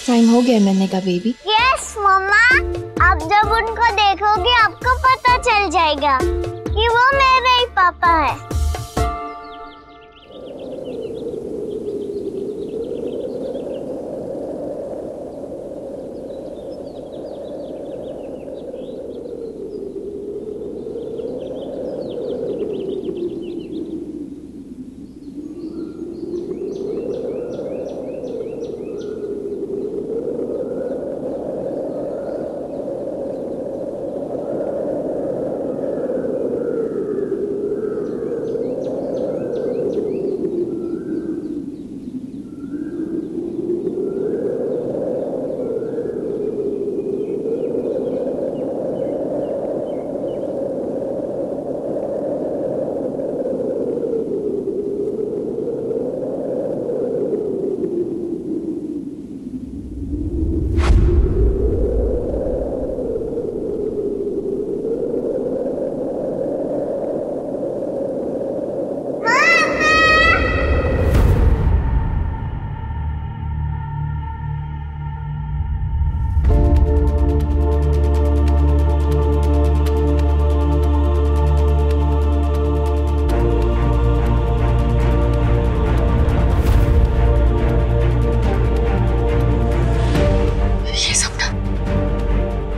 Time हो गया मिलने का बेबी। यस मम्मा, आप जब उनको देखोगे आपको पता चल जाएगा कि वो मेरे ही पापा है।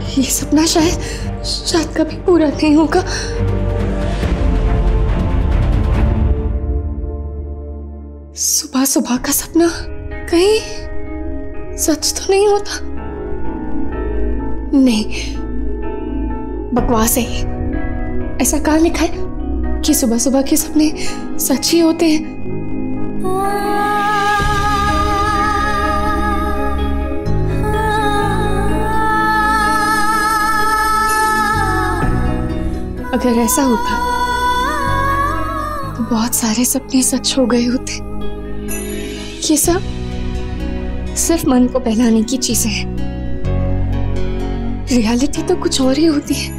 ये सपना शायद कभी पूरा नहीं होगा। सुबह सुबह का सपना कहीं सच तो नहीं होता? नहीं, बकवास है ये। ऐसा कहाँ लिखा है कि सुबह सुबह के सपने सच ही होते हैं? अगर ऐसा होता तो बहुत सारे सपने सच हो गए होते। ये सब सिर्फ मन को बहलाने की चीजें हैं। रियलिटी तो कुछ और ही होती है।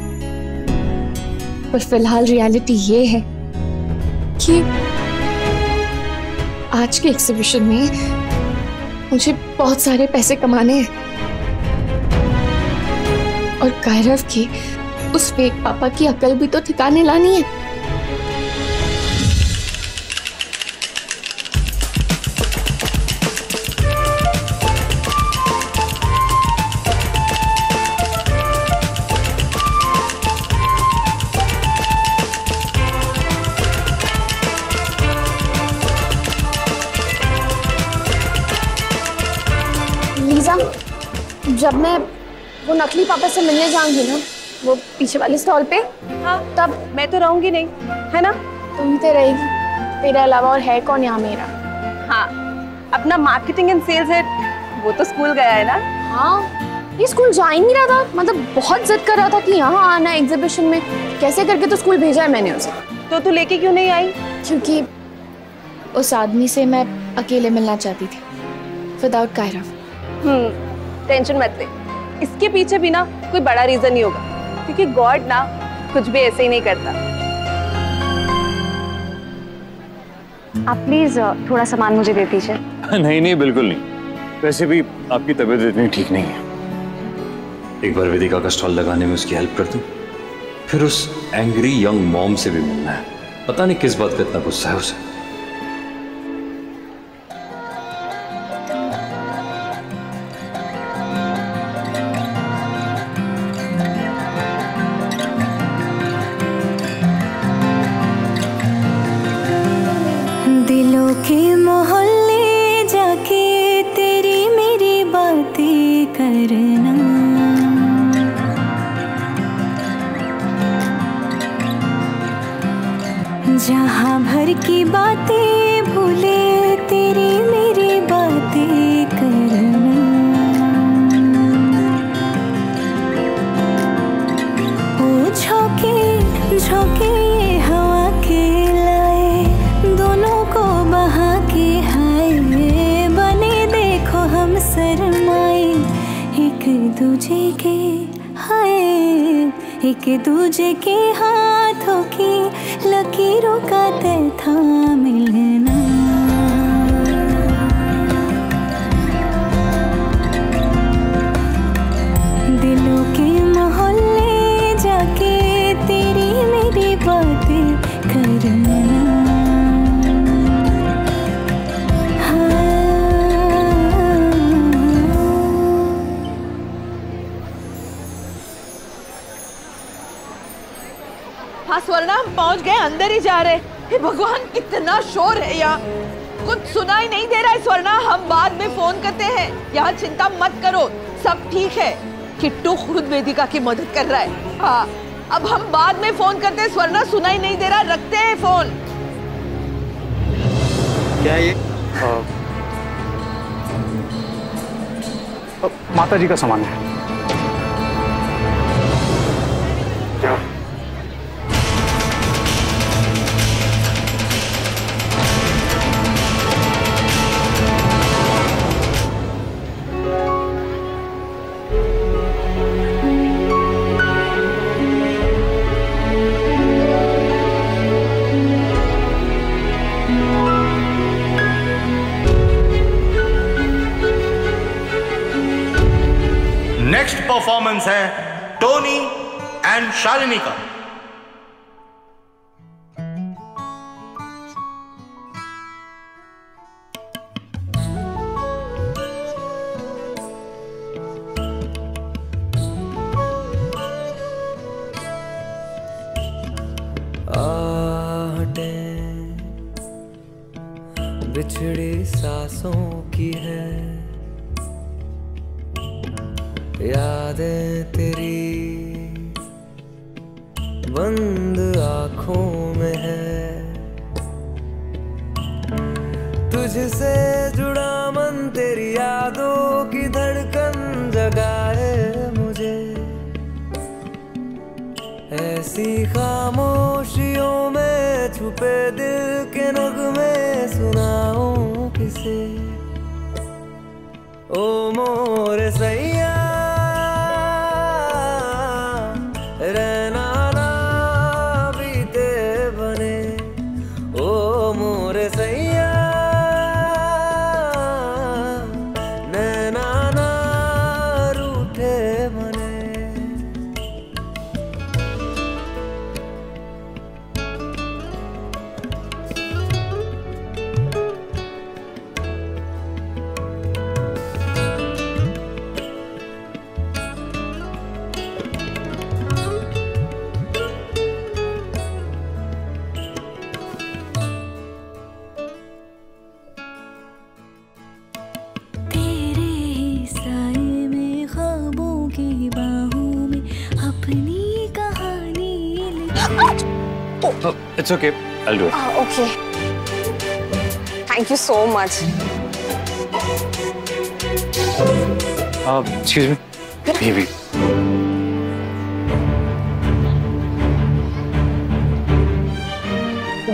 पर फिलहाल रियलिटी ये है कि आज के एग्जीबिशन में मुझे बहुत सारे पैसे कमाने हैं और कायरव की उस फेक पापा की अकल भी तो ठिकाने लानी है। लीजा, जब मैं वो नकली पापा से मिलने जाऊंगी ना, वो पीछे वाले स्टॉल पे, हाँ, तब मैं तो रहूंगी नहीं, है ना? तुम तो रहेगी, तेरे अलावा और है कौन यहाँ मेरा? हाँ, अपना मार्केटिंग एंड सेल्स है, वो तो स्कूल गया है ना? हाँ, ये स्कूल जा ही नहीं रहा था। मतलब बहुत जिद कर रहा था कि यहाँ आना है एग्जीबिशन में। कैसे करके तो स्कूल भेजा है मैंने उसे। तो तू लेके क्यों नहीं आई? क्योंकि उस आदमी से मैं अकेले मिलना चाहती थी, विदाउट कायरव। टेंशन मत ले, इसके पीछे भी ना कोई बड़ा रीजन नहीं होगा, क्योंकि गॉड ना कुछ भी ऐसे ही नहीं करता। आप प्लीज थोड़ा सामान मुझे दे दीजिए। नहीं नहीं, बिल्कुल नहीं। वैसे भी आपकी तबीयत इतनी ठीक नहीं है। एक बार वेदिका का स्टॉल लगाने में उसकी हेल्प कर दूं, फिर उस एंग्री यंग मॉम से भी मिलना है। पता नहीं किस बात का इतना गुस्सा है उसे। दिलों के मोहल्ले जाके तेरी मेरी बातें करना, जहाँ भर की बातें भूले तेरी मेरी बातें करना। ओ झोंके झोंके ये हवा के लाए, दोनों को बहा के हाय बने देखो हम शर्माए एक दूजे के, हाय एक दूजे के हाथों की लकीरों का तय था मिलना। स्वर्णा हम पहुंच गए, अंदर ही जा रहे। हे भगवान कितना शोर है यहाँ, कुछ सुनाई नहीं दे रहा है। स्वर्णा हम बाद में फोन करते हैं, यहाँ चिंता मत करो, सब ठीक है। किट्टू खुद वेदिका की मदद कर रहा है। हाँ अब हम बाद में फोन करते हैं। स्वर्णा सुनाई नहीं दे रहा, रखते हैं फोन। क्या ये माता जी का सामान है। नेक्स्ट परफॉर्मेंस है टोनी एंड शालिनी का। आहटें बिछड़ी सांसों की है, यादें तेरी बंद आंखों में है। तुझसे जुड़ा मन तेरी यादों की धड़कन जगाए मुझे। ऐसी खामोशियों में छुपे दिल के नगमे सुनाऊं किसे। ओ मोरे सैया रहना ना बीते बने। ओ मोरे सैया नैना ना रूठे बने। It's okay, I'll do it. Okay. Thank you so much. Excuse me, baby.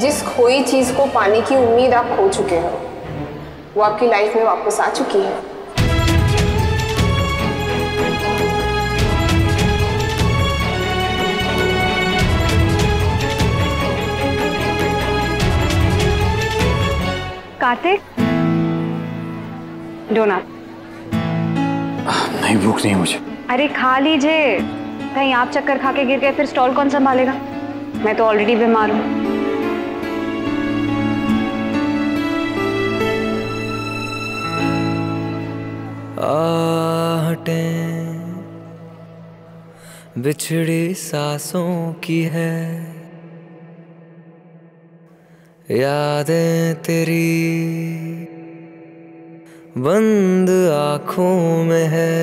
जिस खोई चीज को पाने की उम्मीद आप खो चुके हो, वो आपकी लाइफ में वापस आ चुकी है। कार्तिक, डोनट। नहीं, भूख नहीं है मुझे। अरे खा लीजिए, कहीं आप चक्कर खा के गिर गए फिर स्टॉल कौन संभालेगा? मैं तो ऑलरेडी बीमार हूँ। आहटें बिछड़ी सांसों की है, यादें तेरी बंद आंखों में है।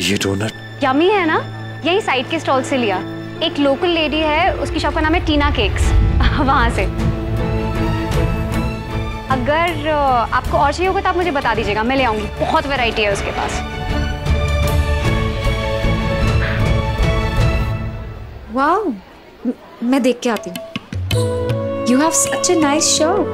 ये डोनट यम्मी है ना? यही साइड के स्टॉल से लिया। एक लोकल लेडी है, उसकी शॉप का नाम है टीना केक्स, वहां से। अगर आपको और चाहिए होगा तो आप मुझे बता दीजिएगा, मैं ले आऊंगी। बहुत वैरायटी है उसके पास। वाओ, मैं देख के आती हूँ। You have such a nice shop.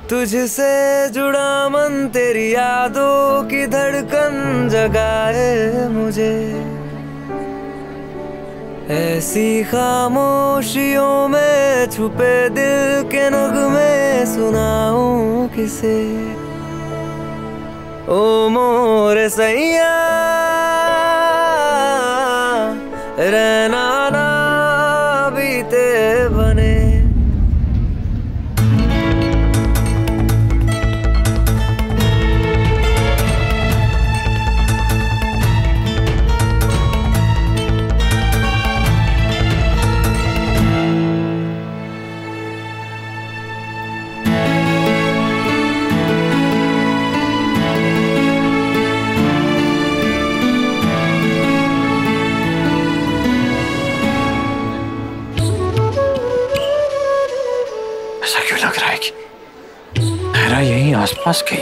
तुझसे जुड़ा मन तेरी यादों की धड़कन जगाए मुझे। ऐसी खामोशियों में छुपे दिल के नगमे सुनाऊं किसे। ओ मोरे सैया रहना ना बीते बने। ऐसा क्यों लग रहा है कि नायरा यहीं आसपास कहीं?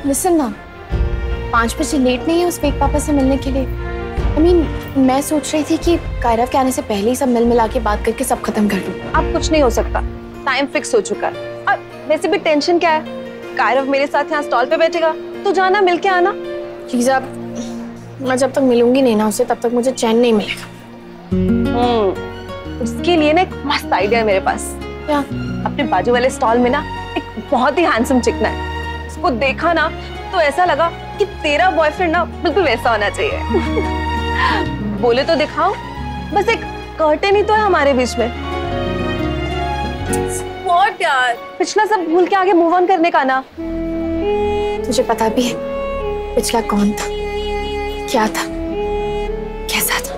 लिसन ना, 5 बजे लेट नहीं है उस फेक पापा से मिलने के लिए? मैं सोच रही थी कि कायरव के आने से पहले ही सब मिल मिला के बात करके सब खत्म कर दूं। अब कुछ नहीं हो सकता, टाइम फिक्स हो चुका है। और वैसे भी टेंशन क्या है, कायरव मेरे साथ यहाँ स्टॉल पे बैठेगा, तो जाना मिल के आना। प्लीज आप, मैं जब तक मिलूंगी नहीं ना उससे तब तक मुझे चैन नहीं मिलेगा। उसके लिए ना एक मस्त आइडिया है मेरे पास। क्या? अपने बाजू वाले स्टॉल में ना एक बहुत ही हैंडसम चिकना है, उसको देखा ना तो ऐसा लगा कि तेरा बॉयफ्रेंड ना बिल्कुल वैसा होना चाहिए। बोले तो दिखाओ, बस एक कर्टेन ही तो है हमारे बीच में। What यार, पिछला सब भूल के आगे मूव ऑन करने का ना। तुझे पता भी है पिछला कौन था, क्या था, कैसा था?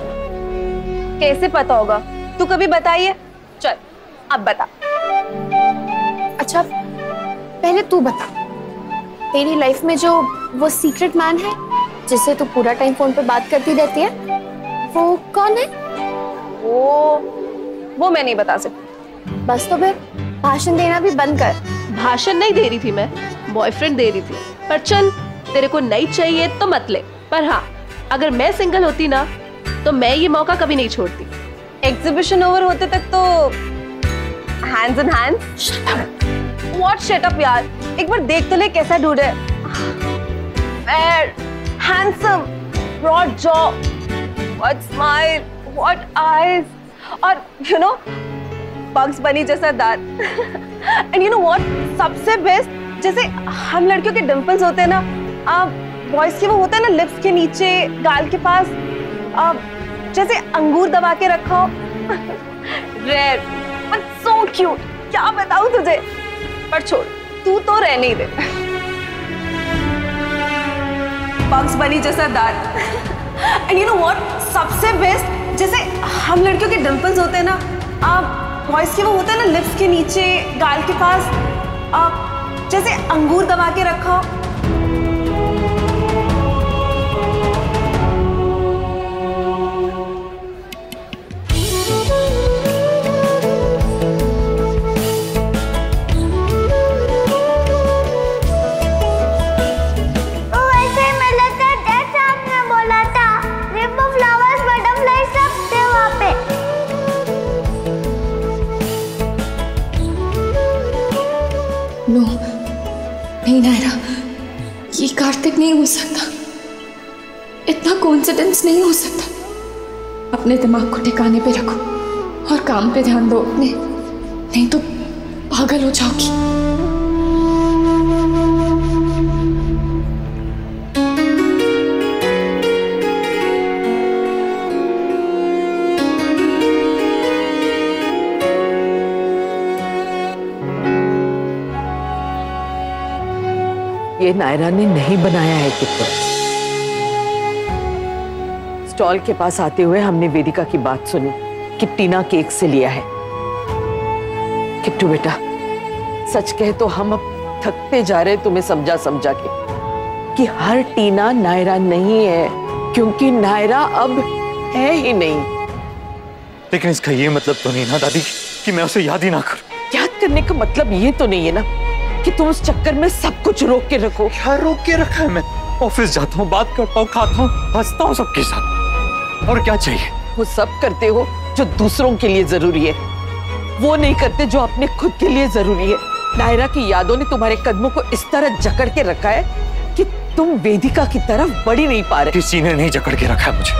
कैसे पता होगा, तू कभी बताइए। चल अब बता। अच्छा पहले तू बता, तेरी लाइफ में जो वो सीक्रेट मैन है जिससे तू पूरा टाइम फोन पे बात करती रहती है, वो कौन है? वो मैं नहीं बता सकती। बस तो फिर भाषण देना भी बंद कर। भाषण नहीं दे रही थी मैं, बॉयफ्रेंड दे रही थी। पर चल, तेरे को नहीं चाहिए तो मत ले। पर हाँ, अगर मैं सिंगल होती ना तो मैं ये मौका कभी नहीं छोड़ती। एग्जीबिशन ओवर होते तक तो hands in hands. What shut up यार, एक बार देख तो ले कैसा डूड है। Handsome, broad jaw, what smile, what eyes, और यू नो बग्स बनी जैसा दांत। एंड यू नो व्हाट, सबसे बेस्ट, जैसे हम लड़कियों के डिंपल्स होते हैं ना, बॉयज के वो होता है ना लिप्स के नीचे, गाल के पास, जैसे अंगूर दबा के रखा हो। रेयर बट सो क्यूट, क्या बताऊं तुझे। पर छोड़, तू तो रहने ही दे। बग्स बनी जैसा दांत। एंड यू नो व्हाट, सबसे बेस्ट, जैसे हम लड़कियों के डिंपल्स होते हैं ना, बॉयज के वो होता है ना लिप्स के नीचे, गाल के पास, जैसे अंगूर दबा के रखा हो। नो, नहीं नायरा, ये कार्तिक नहीं हो सकता, इतना कोइंसिडेंस नहीं हो सकता। अपने दिमाग को ठिकाने पे रखो और काम पे ध्यान दो अपने, नहीं तो पागल हो जाओगी। ये नायरा ने नहीं बनाया है किट्टू। स्टॉल के पास आते हुए हमने वेदिका की बात सुनी कि टीना केक से लिया है। किट्टू बेटा, सच कहे तो हम अब थकते जा रहे तुम्हें समझा समझा के कि हर टीना नायरा नहीं है, क्योंकि नायरा अब है ही नहीं। लेकिन इसका ये मतलब तो नहीं ना दादी कि मैं उसे याद ही ना करूं। याद करने का मतलब ये तो नहीं है ना कि तुम उस चक्कर में सब कुछ रोक के रखो। क्या रोक के रखा है? मैं ऑफिस जाता हूँ, बात करता हूँ, खाता हूँ, हंसता हूँ सबके साथ, और क्या चाहिए? वो सब करते हो जो दूसरों के लिए जरूरी है, वो नहीं करते जो अपने खुद के लिए जरूरी है। नायरा की यादों ने तुम्हारे कदमों को इस तरह जकड़ के रखा है कि तुम वेदिका की तरफ बढ़ ही नहीं पा रहे। किसी ने नहीं जकड़ के रखा है मुझे।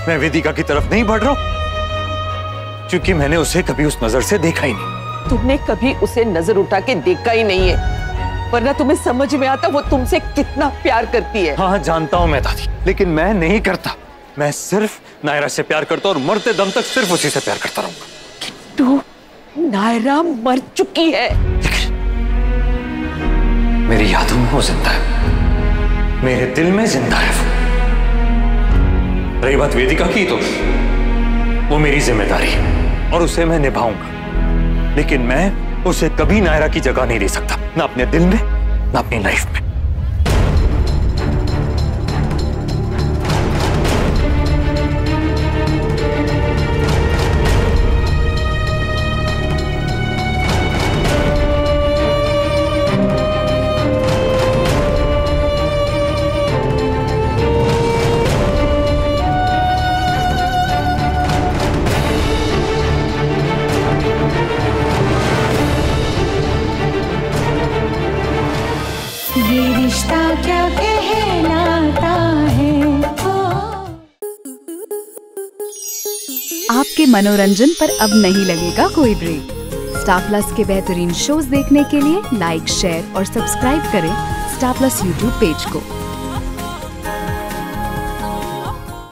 मैं वेदिका की तरफ नहीं बढ़ रहा हूँ क्योंकि मैंने उसे कभी उस नजर से देखा ही नहीं। तुमने कभी उसे नजर उठा के देखा ही नहीं है, वरना तुम्हें समझ में आता वो तुमसे कितना प्यार करती है। हाँ जानता हूँ मैं दादी, लेकिन मैं नहीं करता। मैं सिर्फ नायरा से प्यार करता हूँ और मरते दम तक सिर्फ उसी से प्यार करता रहूंगा। किट्टू, नायरा मर चुकी है। मेरी यादों में वो जिंदा है, मेरे दिल में जिंदा है वो। रही बात वेदिका की, तो वो मेरी जिम्मेदारी है और उसे मैं निभाऊंगा। लेकिन मैं उसे कभी नायरा की जगह नहीं दे सकता, ना अपने दिल में ना अपनी लाइफ में। ये रिश्ता क्या कहलाता है। आपके मनोरंजन पर अब नहीं लगेगा कोई ब्रेक। स्टार प्लस के बेहतरीन शोज देखने के लिए लाइक, शेयर और सब्सक्राइब करें स्टार प्लस यूट्यूब पेज को।